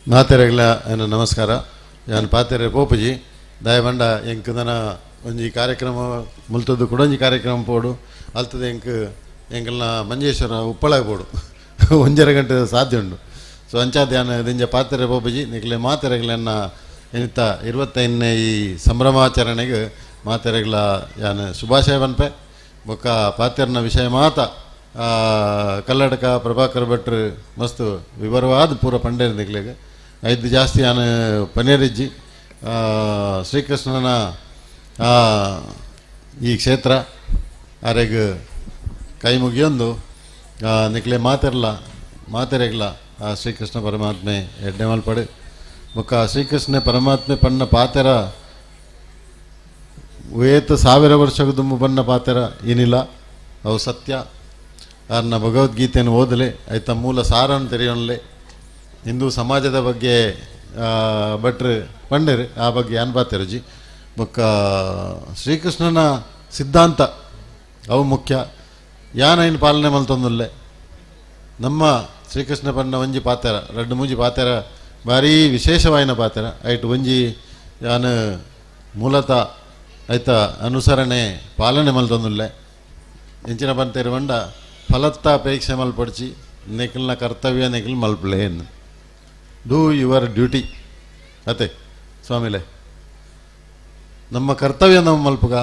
ಮಾತೆರೆಗ್ಲ ಏನು ನಮಸ್ಕಾರ. ಯಾನ್ ಪಾತೆರೆ ಪೋಪುಜಿ ದಯಬಂಡ ಎಂಕ್ ದನ ಒಂಜಿ ಕಾರ್ಯಕ್ರಮ ಮುಲ್ತದ್ದು ಕುಡೊಂಜಿ ಕಾರ್ಯಕ್ರಮ ಪೋಡು ಅಲ್ತದ ಎಂಕಲ್ನ ಮಂಜೇಶ್ವರ ಉಪ್ಪಳಾಗ ಪೋಡು 1.5 ಗಂಟೆ ಸಾಧ್ಯ ಉಂಡು. ಸೊ ಅಂಚಾದ ಯಾನ್ ದಿಂಜ ಪಾತೆರೆ ಪೋಪುಜಿ ನಿಕ್ಲೆ ಮಾತೆರೆಗ್ಲನ್ನ ಎನಿತ 25ನೇ ಈ ಸಂಭ್ರಮಾಚರಣೆಗೆ ಮಾತೆರೆಗ್ಲ ಯಾನ್ ಶುಭಾಶಯ ಬನ್ಪೆ. ಬೊಕ್ಕ ಪಾತೆರ್ನ ವಿಷಯ ಮಾತ ಕಲ್ಲಡಕ ಪ್ರಭಾಕರ್ ಭಟ್ರು ಮಸ್ತ್ ವಿವರವಾದ ಪೂರ ಪಂಡೇರು ನಿಕ್ಲೆಗೆ 5 ಜಾಸ್ತಿ ಯಾನು ಪನೇರಿಜ್ಜಿ ಶ್ರೀಕೃಷ್ಣನ ಈ ಕ್ಷೇತ್ರ ಆರೆಗ್ ಕೈ ಮುಗಿಯೊಂದು ನಿಕ್ಲೆ ಮಾತೆರೆಗ್ಲ ಶ್ರೀಕೃಷ್ಣ ಪರಮಾತ್ಮೆ ಎಡ್ಡೆ ಮಲ್ಪಡು ಬೊಕ್ಕ ಶ್ರೀಕೃಷ್ಣ ಪರಮಾತ್ಮೆ ಪನ್ನ ಪಾತೆರ ವೇತ 1000 ವರ್ಷದ ದುಂಬು ಬನ್ನ ಪಾತೆರ ಏನಿಲ್ಲ ಅವು ಸತ್ಯ. ಅನ್ನ ಭಗವದ್ಗೀತೆಯನ್ನು ಓದಲೆ ಆಯ್ತ ಮೂಲ ಸಾರನ್ನು ತೆರೆಯೋಣಲೆ ಹಿಂದೂ ಸಮಾಜದ ಬಗ್ಗೆ ಭಟ್ರು ಪಂಡರು ಆ ಬಗ್ಗೆ ಏನ್ ಬಾತೆರುಜಿ ಬೊಕ್ಕ ಶ್ರೀಕೃಷ್ಣನ ಸಿದ್ಧಾಂತ ಅವು ಮುಖ್ಯ ಯಾನೈನು ಪಾಲನೆ ಮಲ್ತೊಂದುಲ್ಲೆ ನಮ್ಮ ಶ್ರೀಕೃಷ್ಣ ಪನ್ನ ಒಂಜಿ ಪಾತೆರ 2-3 ಪಾತೆರ ಭಾರಿ ವಿಶೇಷವಾಯಿನ ಪಾತೆರ ಐಟು ಒಂಜಿ ಯಾನು ಮೂಲತಃ ಆಯ್ತ ಅನುಸರಣೆ ಪಾಲನೆ ಮಲ್ತೊಂದುಲ್ಲೆ ಎಂಚಿನ ಬಂತೇರು ಬಂಡ ಫಲತ್ತ ಅಪೇಕ್ಷೆ ಮಲ್ಪಡ್ಚಿ ನಿಖಲ್ನ ಕರ್ತವ್ಯ ನಿಖಲ್ ಮಲ್ಪಲೇನ್ ಡೂ ಯುವರ್ ಡ್ಯೂಟಿ ಅತೆ ಸ್ವಾಮಿಲೆ ನಮ್ಮ ಕರ್ತವ್ಯ ನಮ್ಮ ಮಲ್ಪಗ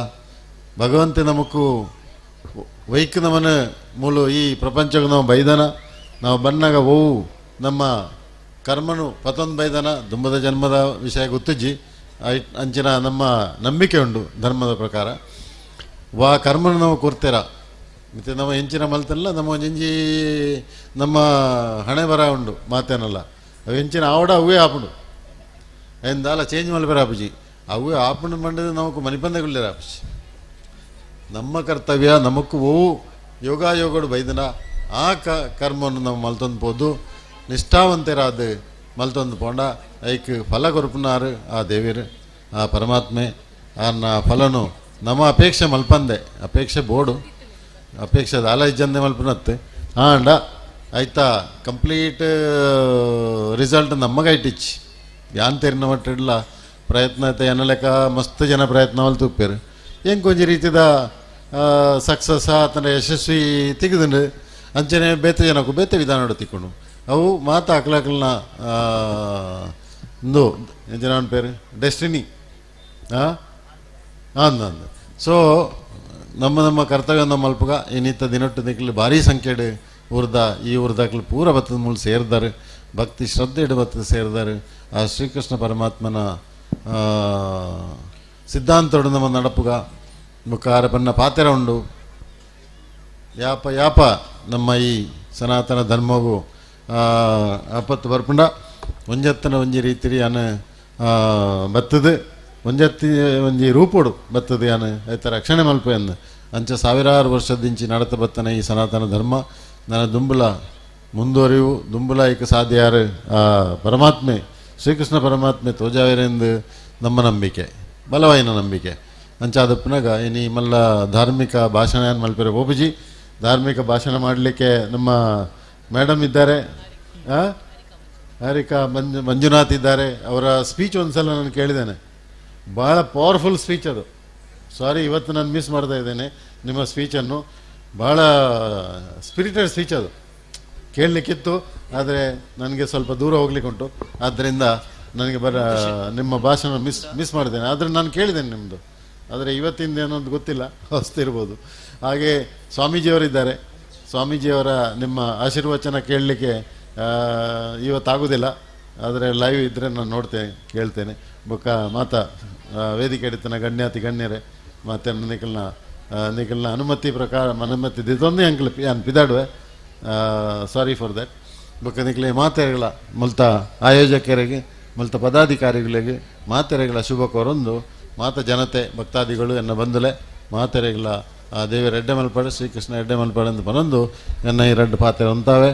ಭಗವಂತ ನಮಕು ವೈಕ್ ನಮನ ಮೂಲು ಈ ಪ್ರಪಂಚಕ್ಕೆ ನಾವು ಬೈದನ ನಾವು ಬನ್ನಾಗ ಓವು ನಮ್ಮ ಕರ್ಮನು ಪತೊಂದು ಬೈದನ ದುಂಬದ ಜನ್ಮದ ವಿಷಯ ಗೊತ್ತಿಜ್ಜಿ ಅಂಚಿನ ನಮ್ಮ ನಂಬಿಕೆ ಉಂಡು ಧರ್ಮದ ಪ್ರಕಾರ ವಾ ಕರ್ಮನು ನಾವು ಕೊಡ್ತೇರ ಮತ್ತು ನಮ್ಮ ಹೆಂಚಿನ ಮಲ್ತಲ್ಲ ನಮ್ಮ ಒಂಜಿ ನಮ್ಮ ಹಣೆ ಬರ ಉಂಡು ಮಾತೇನಲ್ಲ ಅವು ಹೆಂಚಿನ ಆವಡ ಅವೇ ಆಪುಂಡು ಎಂದಾಲ ಚೇಂಜ್ ಮಲ್ಪೇರ ಆಪುಜಿ ಅವೇ ಆಪುಂಡು ಮಂಡದ ನಮಕು ಮನಿಪಂದಗುಳ್ಳೇರ ಆಪುಜಿ ನಮ್ಮ ಕರ್ತವ್ಯ ನಮಕು ಓವು ಯೋಗಾಯೋಗಡು ಬೈದನ ಆ ಕರ್ಮವನ್ನು ನಾವು ಮಲ್ತೊಂದು ಪೋದು ನಿಷ್ಠಾವಂತರಾದ ಮಲ್ತೊಂದು ಪೋಂಡ ಐಕ್ ಫಲ ಕೊರಪುನಾರು ಆ ದೇವಿರು ಆ ಪರಮಾತ್ಮೆ ಆನ ಫಲನು ನಮ್ಮ ಅಪೇಕ್ಷೆ ಮಲ್ಪಂದೆ ಅಪೇಕ್ಷೆ ಬೋಡು ಅಪೇಕ್ಷೆ ಆಲೈಜಂದೆ ಮಲ್ಪನತ್ತೆ ಆಂಡ ಆಯ್ತಾ ಕಂಪ್ಲೀಟ್ ರಿಸಲ್ಟ್ ನಮಗೈಟಿಚ್ಚಿ ಯಾನ್ ತೆರಿನ ಮಟ್ಟಿಡ್ಲ ಪ್ರಯತ್ನ ಐತೆ ಎನ್ನಲೆಕ್ಕ ಮಸ್ತ್ ಜನ ಪ್ರಯತ್ನ ಮಲ್ ತುಪ್ಪೇರು ಹೆಂಗೆ ಕೊಂಚ ರೀತಿದ ಸಕ್ಸಸ್ ಆತನ ಯಶಸ್ವಿ ತೆಗೆದು ಅಂಚನೆ ಬೇತೆ ಜನಕ್ಕೂ ಬೇತೆ ವಿಧಾನ ತಿಕ್ಕೊಂಡು ಅವು ಮಾತು ಅಕ್ಲಕ್ಲನ್ನ ಒಂದು ಜನ ಪೇರು ಡೆಸ್ಟಿನಿ ಅಂದ. ಸೊ ನಮ್ಮ ಕರ್ತವ್ಯ ನಮ್ಮ ಮಲ್ಪಗ ಏನಿತ್ತ ದಿನೊಟ್ಟು ದಿಕ್ಕಲು ಭಾರಿ ಸಂಖ್ಯೆಡು ಈ ಊರ್ದಾಕ್ಲು ಪೂರ ಬತ್ತದ ಮೂಲ ಸೇರಿದಾರೆ ಭಕ್ತಿ ಶ್ರದ್ಧೆ ಇಡು ಬತ್ತದ ಸೇರಿದಾರೆ ಆ ಶ್ರೀಕೃಷ್ಣ ಪರಮಾತ್ಮನ ಸಿದ್ಧಾಂತೋಡು ನಮ್ಮ ನಡಪುಗ ಮುಖಾರ ಪನ್ನ ಪಾತೆರ ಉಂಡು ಯಾಪ ನಮ್ಮ ಈ ಸನಾತನ ಧರ್ಮವು ಆಪತ್ತು ಬರ್ಪುಂಡ ಒಂಜತ್ತನ ಒಂಜಿ ರೀತಿ ಯಾನು ಬತ್ತದು ಒಂಜಿ ರೂಪೋಡು ಬತ್ತದು ಯಾನು ಆಯ್ತ ರಕ್ಷಣೆ ಮಲ್ಪೆ ಅಂದು ಅಂಚ 1000 ವರ್ಷದಿಂಚಿ ನಡತ ಬತ್ತನ ಈ ಸನಾತನ ಧರ್ಮ ನನ್ನ ದುಂಬುಲ ಮುಂದುವರಿವು ದುಂಬುಲ ಈಕ ಸಾಧ್ಯ ಯಾರು ಆ ಪರಮಾತ್ಮೆ ಶ್ರೀಕೃಷ್ಣ ಪರಮಾತ್ಮೆ ತೋಜಾವೇರೆಂದು ನಮ್ಮ ನಂಬಿಕೆ ಬಲವಾಯಿನ ನಂಬಿಕೆ ಅಂಚಾದಪ್ಪನಾಗ ಇನಿ ಮಲ್ಲ ಧಾರ್ಮಿಕ ಭಾಷಣ ಏನು ಮಲ್ಪೆರೆ ಬೋಬುಜಿ ಧಾರ್ಮಿಕ ಭಾಷಣ ಮಾಡಲಿಕ್ಕೆ ನಮ್ಮ ಮೇಡಮ್ ಇದ್ದಾರೆ ಹಾರಿಕಾ ಮಂಜುನಾಥ್ ಇದ್ದಾರೆ. ಅವರ ಸ್ಪೀಚ್ ಒಂದ್ಸಲ ನಾನು ಕೇಳಿದ್ದೇನೆ, ಭಾಳ ಪವರ್ಫುಲ್ ಸ್ಪೀಚ್ ಅದು. ಸಾರಿ ಇವತ್ತು ನಾನು ಮಿಸ್ ಮಾಡ್ತಾ ಇದ್ದೇನೆ ನಿಮ್ಮ ಸ್ಪೀಚನ್ನು, ಭಾಳ ಸ್ಪಿರಿಟೆಡ್ ಸ್ಪೀಚ್ ಅದು ಕೇಳಲಿಕ್ಕಿತ್ತು. ಆದರೆ ನನಗೆ ಸ್ವಲ್ಪ ದೂರ ಹೋಗ್ಲಿಕ್ಕೆ ಉಂಟು, ಆದ್ದರಿಂದ ನನಗೆ ನಿಮ್ಮ ಭಾಷಣ ಮಿಸ್ ಮಾಡಿದ್ದೇನೆ. ಆದರೆ ನಾನು ಕೇಳಿದ್ದೇನೆ ನಿಮ್ಮದು, ಆದರೆ ಇವತ್ತಿಂದ ಏನೊಂದು ಗೊತ್ತಿಲ್ಲ, ಹೊಸ್ತಿರ್ಬೋದು. ಹಾಗೆ ಸ್ವಾಮೀಜಿಯವರಿದ್ದಾರೆ, ಸ್ವಾಮೀಜಿಯವರ ನಿಮ್ಮ ಆಶೀರ್ವಚನ ಕೇಳಲಿಕ್ಕೆ ಇವತ್ತಾಗೋದಿಲ್ಲ, ಆದರೆ ಲೈವ್ ಇದ್ದರೆ ನಾನು ನೋಡ್ತೇನೆ ಕೇಳ್ತೇನೆ. ಬೊಕ್ಕ ವೇದಿಕೆ ಹಿಡಿತನ ಗಣ್ಯರೇ ಮತ್ತು ನಿಖಲ್ನ ಅನುಮತಿ ಪ್ರಕಾರ ಅನುಮತಿ ದಿದೊಂದೇ ಅಂಕಲ್ ಯಾನ್ ಪಿದಾಡುವೆ, ಸಾರಿ ಫಾರ್ ದ್ಯಾಟ್. ಬೊಕ್ಕ ನಿಖಲೆ ಮಾತೆರೆಗಳ ಮುಲ್ತ ಆಯೋಜಕರಿಗೆ ಮುಲ್ತ ಪದಾಧಿಕಾರಿಗಳಿಗೆ ಮಾತೆರೆಗಳ ಶುಭ ಕೋರೊಂದು ಮಾತ ಜನತೆ ಭಕ್ತಾದಿಗಳು ಎನ್ನ ಬಂದಲೆ ಮಾತೆರೆಗಳ ದೇವರ ಎಡ್ಡೆ ಮಲ್ಪಡೆ ಶ್ರೀಕೃಷ್ಣ ಎಡ್ಡೆ ಮಲ್ಪಡೆ ಅಂತ ಬರೊಂದು ಎನ್ನ ಈ 2 ಪಾತ್ರೆ ಹೊಂತಾವೆ.